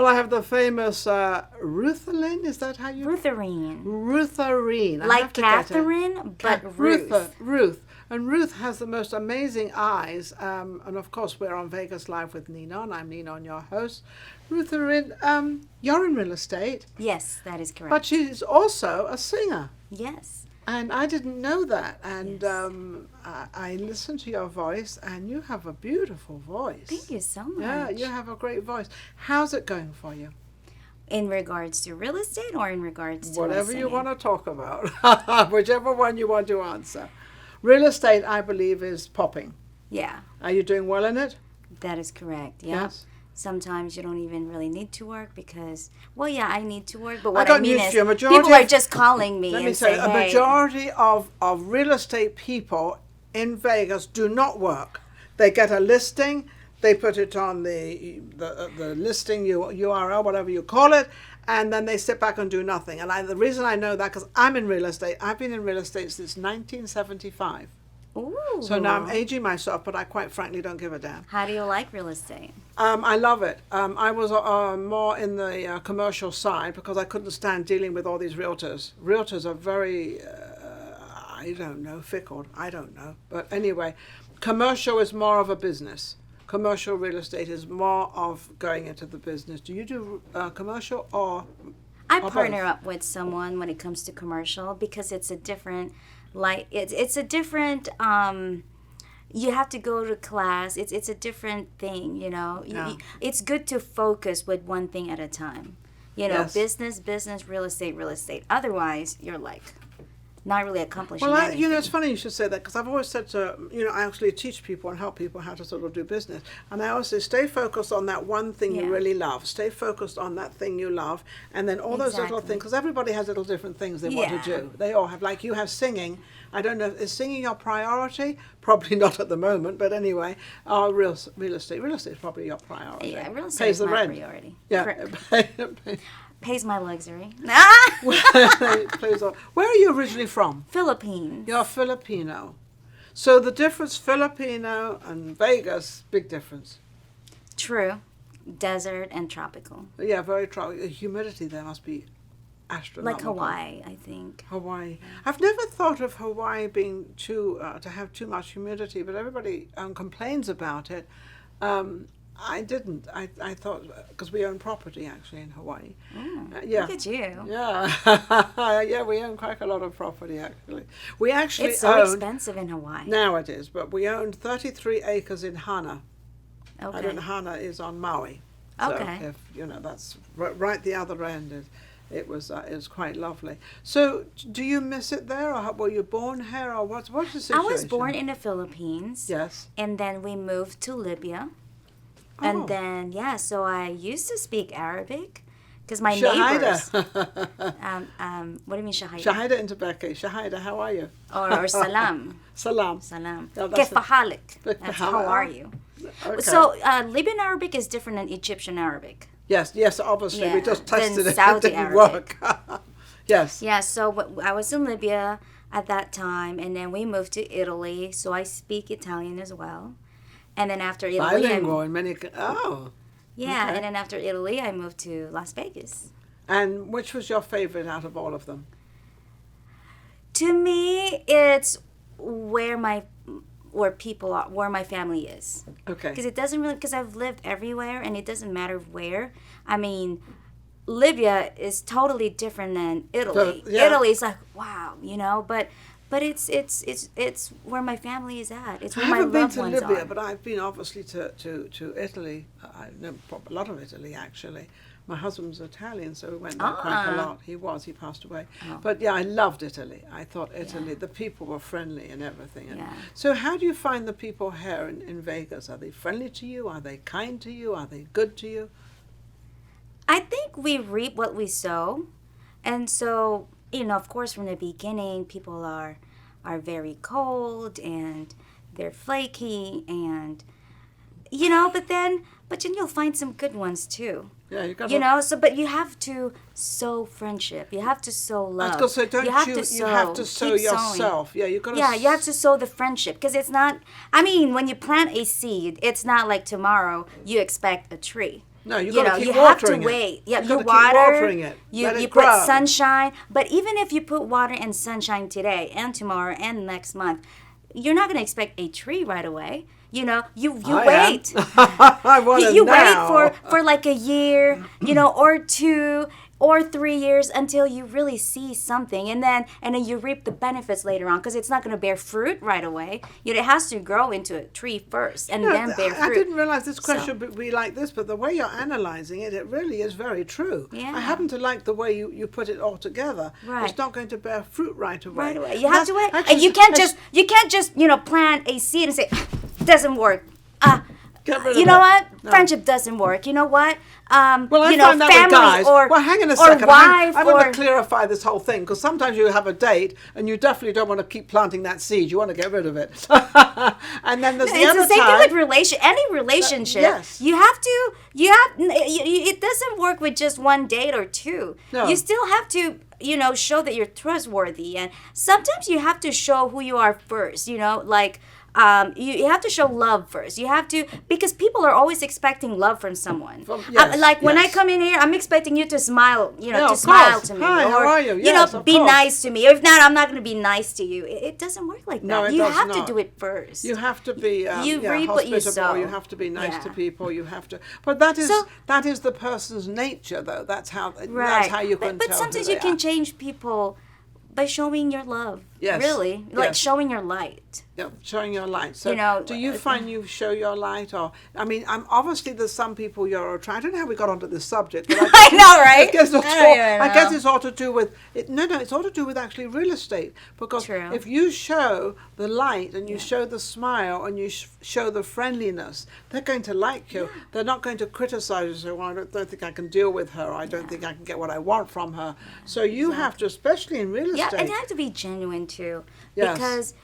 I have the famous Rutherine. Is that how you? Rutherine. Rutherine. Like Catherine, but Ruth. Ruth. And Ruth has the most amazing eyes. And of course, we're on Vegas Live with Ninon. I'm Ninon, your host. Rutherine, you're in real estate. Yes, that is correct. But she's also a singer. Yes. And I didn't know that. And Yes. I listened to your voice, and you have a beautiful voice. Thank you so much. Yeah, you have a great voice. How's it going for you? In regards to real estate or in regards to Whatever you singing? want to talk about. Whichever one you want to answer. Real estate, I believe, is popping. Yeah, Are you doing well in it? that is correct. Yeah. Yes. Sometimes you don't even really need to work because, well, yeah, I need to work, but I what got I mean news is for you. A majority people are of- just calling me Let me and say, say, a hey, majority of real estate people in Vegas do not work. They get a listing, they put it on the listing URL, whatever you call it, and then they sit back and do nothing. And the reason I know that, because I'm in real estate. I've been in real estate since 1975. ooh. So now I'm aging myself, but I quite frankly don't give a damn. How do you like real estate? I love it. I was more in the commercial side because I couldn't stand dealing with all these realtors. Realtors are very, I don't know, fickle. I don't know. But anyway, commercial is more of a business. Commercial real estate is more of going into the business. Do you do commercial or? I Or partner both? up with someone when it comes to commercial because it's a different, it's a different. You have to go to class. It's a different thing, you know. Yeah. It's good to focus with one thing at a time. You know, Yes. business, real estate. Otherwise, you're like not really accomplishing Well, anything. it's funny you should say that because I've always said to, I actually teach people and help people how to sort of do business. And I always say, stay focused on that one thing you Yeah. really love. Stay focused on that thing you love. And then all those little Exactly. things, because everybody has little different things they want to Yeah. do. They all have, like you have singing. I don't know, is singing your priority? Probably not at the moment, but anyway, real estate. Real estate is probably your priority. Yeah, real estate Pays is the my rent. priority. Yeah. Correct. Pays my luxury. Ah! Pays off. Where are you originally from? Philippines. You're Filipino. So the difference, Filipino and Vegas, big difference. True. Desert and tropical. Yeah, very tropical. The humidity there must be Like astronomical. Hawaii, I think. Hawaii. I've never thought of Hawaii being to have too much humidity, but everybody complains about it. I didn't. I thought, because we own property actually in Hawaii. Yeah. Look at you. Yeah. Yeah, we own quite a lot of property actually. We actually It's so owned, expensive in Hawaii. now it is, but we owned 33 acres in Hana. I don't Okay. know, Hana is on Maui. So Okay. if, that's right the other end. It was quite lovely. So do you miss it there, or were you born here, or what's the I situation? was born in the Philippines. Yes. And then we moved to Libya. Oh. And then, so I used to speak Arabic because my Shahida. neighbors. What do you mean Shahida? Shahida in Tibet. Shahida, how are you? Or Salam. Salam. Salam. Oh, that's Kef halik. Kef That's halik. how are you? Okay. So Libyan Arabic is different than Egyptian Arabic. Yes, obviously. We Yeah, just then tested it. Saudi It didn't Arabic. work. Yes. Yeah, so I was in Libya at that time, and then we moved to Italy, so I speak Italian as well. And then after Italy, Bilingual in many... Oh. yeah, okay. and then after Italy, I moved to Las Vegas. And which was your favorite out of all of them? To me, it's where people are, where my family is. Okay. Because it doesn't really, because I've lived everywhere, and it doesn't matter where. I mean, Libya is totally different than Italy. Yeah. Italy is like, wow, but it's where my family is at. It's I where my haven't been loved to ones Libya, are. but I've been obviously to Italy. I know a lot of Italy, actually. My husband's Italian, so we went there quite a lot. He passed away. Oh. But yeah, I loved Italy. I thought Italy, the people were friendly and everything. And Yeah. so how do you find the people here in Vegas? Are they friendly to you? Are they kind to you? Are they good to you? I think we reap what we sow. And so, of course, from the beginning, people are very cold and they're flaky and, but then you'll find some good ones too. Yeah, you got But you have to sow friendship. You have to sow love. I was going to say, don't you have to sow keep sowing. yourself. Yeah, you got to. Yeah, you have to sow the friendship because it's not. I mean, when you plant a seed, it's not like tomorrow you expect a tree. No, you've you got know, to keep you have to watering it. wait. Yeah, You've you got to keep water. watering it. Let You it put grow. sunshine. But even if you put water and sunshine today and tomorrow and next month, you're not going to expect a tree right away. You know, you wait. I want it You now. wait for like a year, you know, or 2 or 3 years until you really see something, and then you reap the benefits later on, because it's not going to bear fruit right away. You know, it has to grow into a tree first and then bear fruit. I didn't realize this question would be like this, but the way you're analyzing it, it really is very true. Yeah. I happen to like the way you put it all together. Right. It's not going to bear fruit right away. Right away. You have to wait. And you can't just plant a seed and say, doesn't work. Get rid of You know it. what? No. Friendship doesn't work. You know what? Well, I you know, find that family with guys. or Well, hang on a or second. wife I want or to clarify this whole thing, because sometimes you have a date and you definitely don't want to keep planting that seed. You want to get rid of it. And then there's the it's other the same time. thing with any relationship. Yes. It doesn't work with just one date or two. No. You still have to, show that you're trustworthy, and sometimes you have to show who you are first. Like. You have to show love first. You have to, because people are always expecting love from someone. Like when I come in here, I'm expecting you to smile, to smile to me. Hi, or, how are you? Yes, of be course. nice to me. If not, I'm not going to be nice to you. It doesn't work like that. No, it you does have not. to do it first. You have to be reap what you hospitable. sow. You have to be nice to Yeah. people. You have to. But that is the person's nature, though. That's how. Right. That's how you can But tell. sometimes who you they can are. change people by showing your love. Yes. Really. Like Yes. showing your light. Yeah, showing your light. So, do you find you show your light, or obviously there's some people you're attracted. I don't know how we got onto this subject, but I know, right? I guess I I guess it's all to do with it. No, it's all to do with actually real estate, because True. if you show the light and you show the smile and you show the friendliness, they're going to like you. Yeah. They're not going to criticize you. Say, "Well, I don't think I can deal with her. I don't think I can get what I want from her." So you have to, especially in real estate. Yeah, and you have to be genuine too. Yes. Because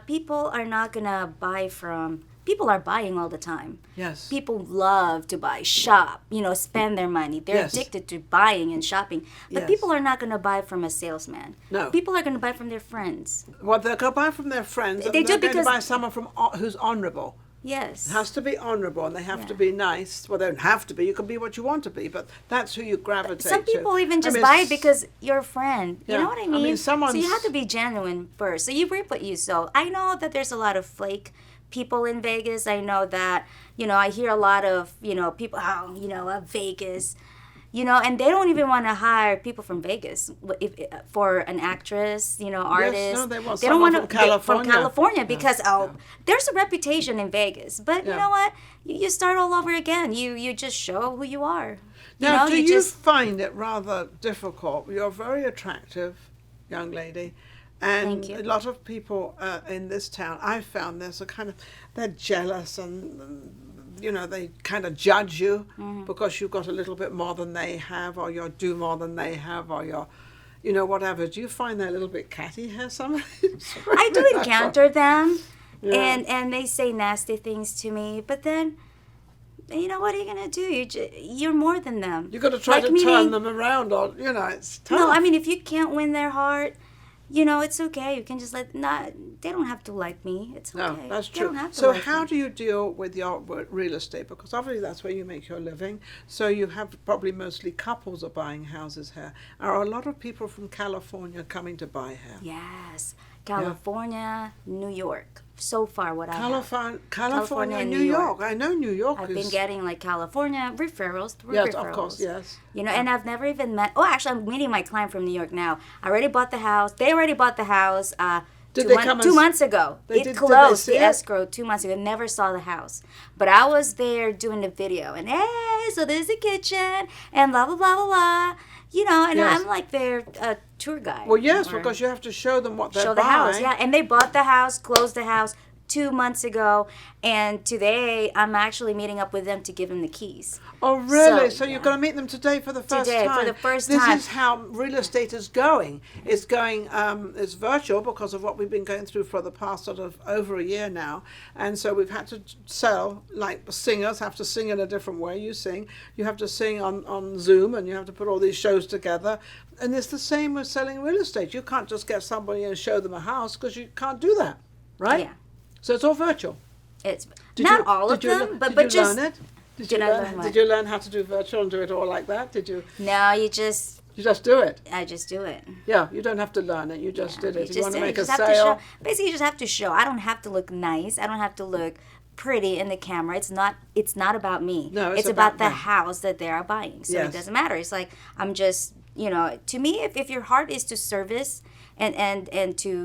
people are not going to buy from... People are buying all the time. Yes. People love to buy, shop, spend their money. They're Yes. addicted to buying and shopping. But Yes. people are not going to buy from a salesman. No. People are going to buy from their friends. Well, they're going to buy from their friends. They and do they're going because- to buy someone who's honourable. Yes. It has to be honourable, and they have to be nice. Well, they don't have to be. You can be what you want to be, but that's who you gravitate to. Some people even just I mean, buy it because you're a friend. Yeah. You know what I I mean? mean, So you someone's- have to be genuine first. So you reap what you sow. I know that there's a lot of flake people in Vegas. I know that, I hear a lot of, people, Vegas, and they don't even want to hire people from Vegas for an actress, artist. Yes, no, they want don't someone want from California. From California because there's a reputation in Vegas. But you Yeah. know what? You start all over again. You just show who you are. Now, do you just find it rather difficult? You're a very attractive young lady, and Thank you. a lot of people in this town, I've found this, they're jealous and they kind of judge you because you've got a little bit more than they have, or you do more than they have, or you're, whatever. Do you find they're a little bit catty here? I do encounter them, Yeah. and they say nasty things to me. But then, what are you gonna do? You're more than them. You've got to try to turn them around, or it's tough. No, I mean, if you can't win their heart, it's okay. You can just they don't have to like me. It's okay. No, that's They true. don't have to So like how me. do you deal with your real estate? Because obviously that's where you make your living. So you have probably mostly couples are buying houses here. Are a lot of people from California coming to buy here? Yes, California, New York. So far, what I have. California and New York. I know New York I've is... been getting California referrals through Yes, referrals. of course, yes. And I've never even met. Oh, actually, I'm meeting my client from New York now. I already bought the house. They already bought the house. Did they come 2 and months ago. Did It they closed see the it? escrow 2 months ago. Never saw the house, but I was there doing the video. And hey, so there's the kitchen and blah blah blah blah blah. And Yes. I'm like their tour guide. Well, yes, or because you have to show them what they're show the buying. house. Yeah, and they bought the house, closed the house 2 months ago, and today I'm actually meeting up with them to give them the keys. Oh, really? So, So you're yeah. going to meet them today for the first Today, time? for the first this time. This is how real estate is going. It's going, it's virtual because of what we've been going through for the past sort of over a year now. And so we've had to sell, like singers have to sing in a different way. You sing. You have to sing on Zoom, and you have to put all these shows together. And it's the same with selling real estate. You can't just get somebody and show them a house because you can't do that, right? Yeah. So it's all virtual. It's Did not you- all of did you them, le- but did but you just learn it? Did Did you I learn? learn what? Did you learn how to do virtual and do it all like that? Did you? No, You just do it. I just do it. Yeah, you don't have to learn it. You just did it. If you want to make a have to sale. show, basically, you just have to show. I don't have to look nice. I don't have to look pretty in the camera. It's not about me. No, it's about the about them. house that they are buying. So Yes. it doesn't matter. It's like I'm just, to me, if your heart is to service and to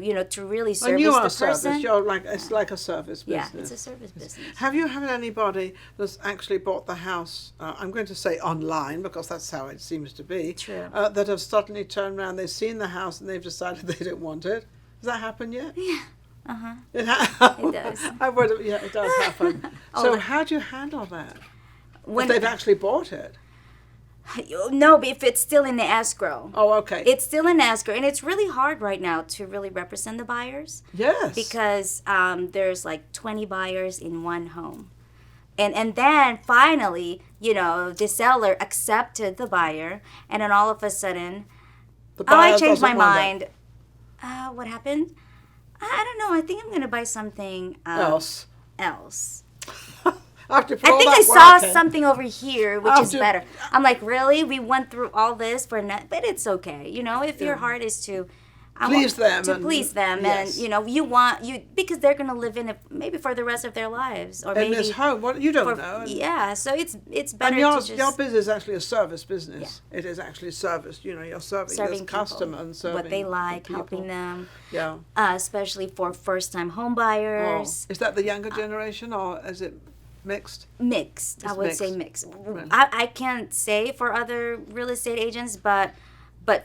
really service And you are the service. person. You're like it's like a service business. Yeah, it's a service business. Have you had anybody that's actually bought the house, I'm going to say online because that's how it seems to be, True. that have suddenly turned around, they've seen the house and they've decided they don't want it? Has that happened yet? Yeah. Uh-huh. It does. I would have, yeah, it does happen. Oh, So but- how do you handle that? When If they've actually bought it? no, but if it's still in the escrow. Oh, okay. It's still in escrow, and it's really hard right now to really represent the buyers. Yes. Because there's like 20 buyers in one home. And then finally, the seller accepted the buyer, and then all of a sudden, The I buyer changed my doesn't want it. mind. What happened? I don't know. I think I'm going to buy something Else. else. After I think I saw something over here, which is After- better. I'm like, really? We went through all this for nothing? But it's okay. If your heart is to Please them to and- please them, yes. and you want because they're going to live in it maybe for the rest of their lives, or In maybe this home, what you don't for, know. And- yeah. So it's better And your to just business is actually a service business. It is actually service. You're serving serving this people, customer and serving what they the like, people. helping them, Yeah. especially for first-time home Oh. buyers. Is that the younger generation or is it mixed? Mixed, I It's would say mixed. mixed. Right. I can't say for other real estate agents, but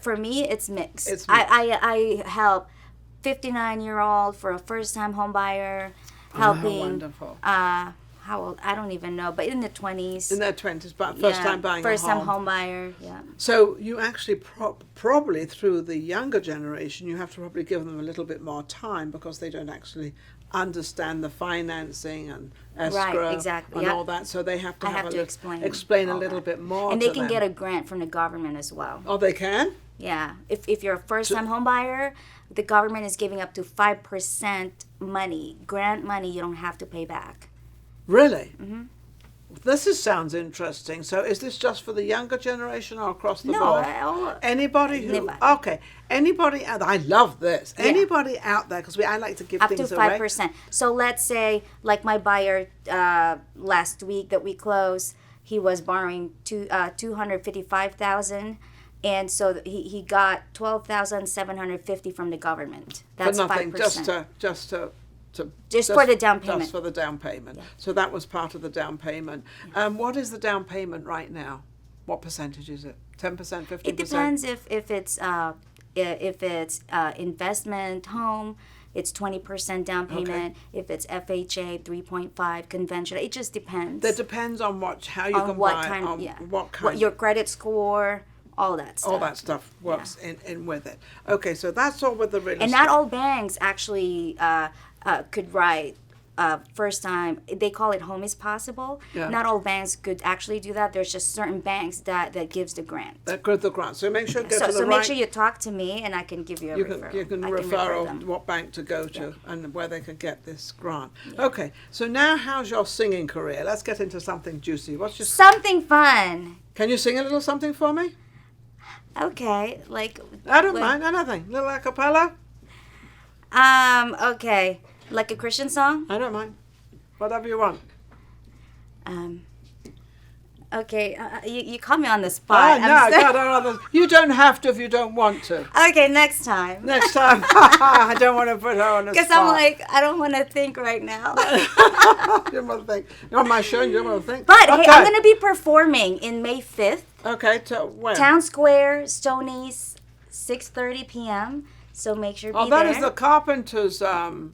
for me, it's mixed. It's I help 59-year-old for a first-time home buyer, helping. How wonderful. How old? I don't even know, but in the 20s. In their 20s, but first time buying first-time a home. home buyer. Yeah. So you actually probably through the younger generation, you have to probably give them a little bit more time because they don't actually understand the financing and escrow exactly, and yep. all that. So they have to I have have a to little, explain a all little that. bit more. And they to can them. get a grant from the government as well. Oh, they can. Yeah, if you're a first-time home buyer, the government is giving up to 5% money, grant money you don't have to pay back. Really? Mm-hmm. Sounds interesting. So is this just for the younger generation or across the board? Anybody who... Anybody. Okay. Anybody out I love this. Yeah. Anybody out there, because I like to give Up to things away. 5%. So let's say, like my buyer last week that we closed, he was borrowing $255,000. And so he got $12,750 from the government. That's For nothing, 5%. just for the down payment. Just for the down payment. So that was part of the down payment. What is the down payment right now? What percentage is it? 10%, 15%? It depends if it's investment home, it's 20% down payment. If it's FHA, 3.5 conventional. It just depends. That depends on how you on can what buy kind, on yeah. what kind. What your credit score, all that stuff. all that stuff works in with it. Okay, so that's all with the real estate. And not all banks actually could write first time. They call it home is possible. Yeah. Not all banks could actually do that. There's just certain banks that gives the grant. That good the grant. So make sure you go to the So right. make sure you talk to me, and I can give you a referral. You can I refer them. on what bank to go to and where they can get this grant. Okay, so now how's your singing career? Let's get into something juicy. What's your? Something fun. Can you sing a little something for me? Okay, like. I don't mind anything. Little a cappella. Okay, like a Christian song. I don't mind. Whatever you want. Okay, you caught me on the spot. No, God, you don't have to if you don't want to. Okay, next time. Next time. I don't want to put her on the spot. Because I'm like, I don't want to think right now. You don't want to think. You're on my show and you don't want to think. But okay. hey, I'm going to be performing in May 5th. Okay, to when? Town Square, Stonies, 6:30 p.m. So make sure to be that there. is the Carpenters.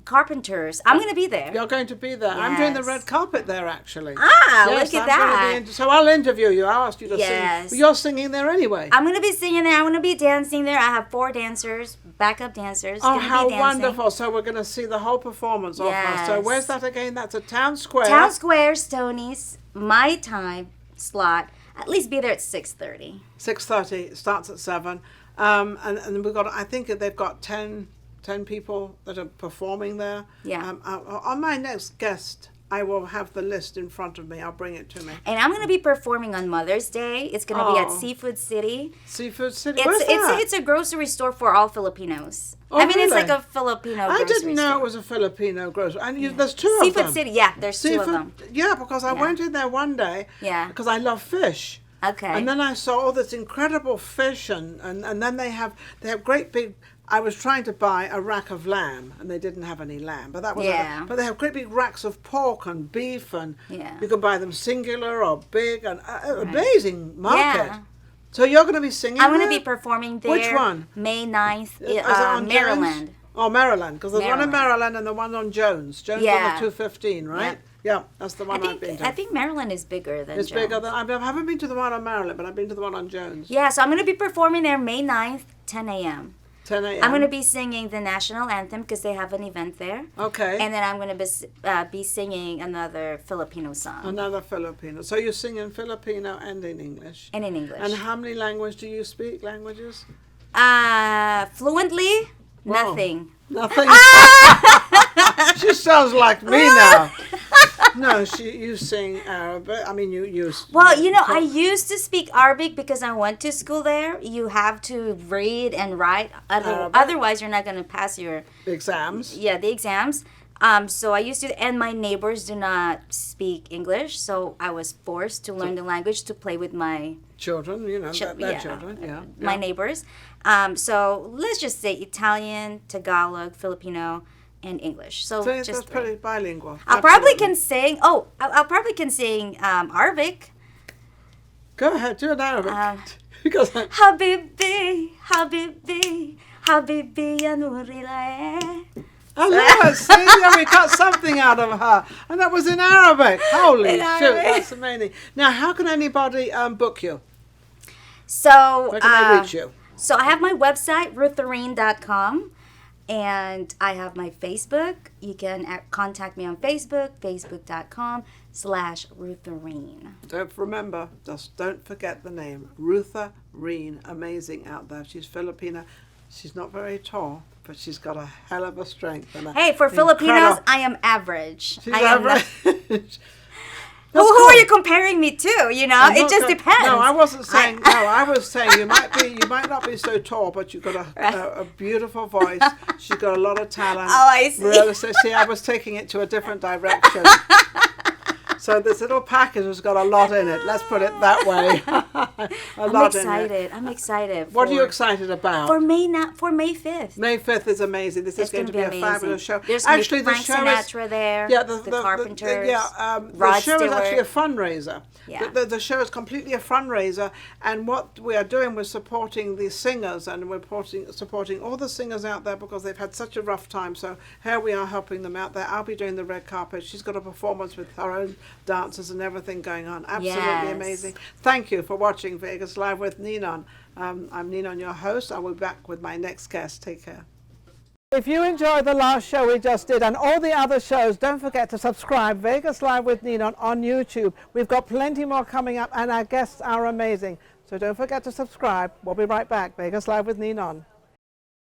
Carpenters. I'm going to be there. You're going to be there. I'm doing the Yes. red carpet there, actually. Ah, Yes, look at I'm gonna that. be so I'll interview you. I'll ask you to Yes. sing. You're singing there anyway. I'm going to be singing there. I'm going to be dancing there. I have 4 dancers, backup dancers. Oh, gonna how be dancing. wonderful. So we're going to see the whole performance of her. So Yes. where's that again? That's at Town Square. Town Square, Stonies, my time slot. At least be there at 6:30. 6:30. Starts at 7. And we've got, I think they've got 10 people that are performing there. Yeah. On my next guest I will have the list in front of me. I'll bring it to me. And I'm going to be performing on Mother's Day. It's going to be at Seafood City. Seafood City? Where's that? It's a grocery store for all Filipinos. Oh, I mean, really? it's like a Filipino grocery I didn't know store. it was a Filipino grocery. And there's two of them. Seafood City, yeah, there's two of them. Yeah, because I went in there one day. Yeah. Because I love fish. Okay. And then I saw all this incredible fish, and then they have great big. I was trying to buy a rack of lamb, and they didn't have any lamb. But that was but they have great big racks of pork and beef, and you can buy them singular or big, and amazing market. Yeah. So you're going to be singing. I'm going to be performing there. Which one? May 9th, on Maryland. Jones? Oh, Maryland, because there's one in Maryland and the one on Jones. Jones on the 215, right? Yeah, that's the one I've been to. I think Maryland is bigger than It's Jones. bigger than I haven't been to the one on Maryland, but I've been to the one on Jones. Yeah, so I'm going to be performing there May 9th, 10 a.m. 10 a.m. I'm going to be singing the national anthem because they have an event there. Okay. And then I'm going to be singing another Filipino song. Another Filipino. So you sing in Filipino and in English. And in English. And how many languages do you speak? Languages? Fluently, Wow. nothing. Nothing. She sounds like me now. No, you sing Arabic. I mean, you. Well, I used to speak Arabic because I went to school there. You have to read and write. Otherwise, you're not going to pass your exams. Yeah, the exams. So I used to, and my neighbors do not speak English, so I was forced to learn the language to play with my children. Their children. Yeah. My neighbors. So let's just say Italian, Tagalog, Filipino, and English. So that's just pretty bilingual. I'll probably can sing. Oh, I'll probably can sing Arabic. Go ahead, do an Arabic. Because Habibi, Habibi, Habibi ya Nurileh. I love it. See, yeah, we got something out of her, and that was in Arabic. Holy shit, that's amazing. Now, how can anybody book you? So where can they reach you? So I have my website, rutherine.com. And I have my Facebook. You can contact me on Facebook, facebook.com/Rutherine. Don't forget the name. Rutherine, amazing out there. She's Filipina. She's not very tall, but she's got a hell of a strength. And hey, for Filipinos, I am average. She's average. Who are you comparing me to? It just depends. No, I wasn't saying. I was saying you might not be so tall, but you've got a beautiful voice. She's got a lot of talent. Oh, I see. See, I was taking it to a different direction. So this little package has got a lot in it. Let's put it that way. I'm excited. What are you excited about? For May 5th. May 5th is amazing. This is going to be a fabulous show. There's actually Frank Sinatra there. Yeah, the Carpenters. The show is actually a fundraiser. Yeah. The show is completely a fundraiser, and what we are doing, we're supporting the singers, and we're supporting all the singers out there because they've had such a rough time. So here we are helping them out there. I'll be doing the red carpet. She's got a performance with her own dancers and everything going on. Absolutely amazing. Thank you for watching Vegas Live with Ninon. I'm Ninon, your host. I will be back with my next guest. Take care. If you enjoyed the last show we just did and all the other shows, don't forget to subscribe Vegas Live with Ninon on YouTube. We've got plenty more coming up and our guests are amazing. So don't forget to subscribe. We'll be right back. Vegas Live with Ninon.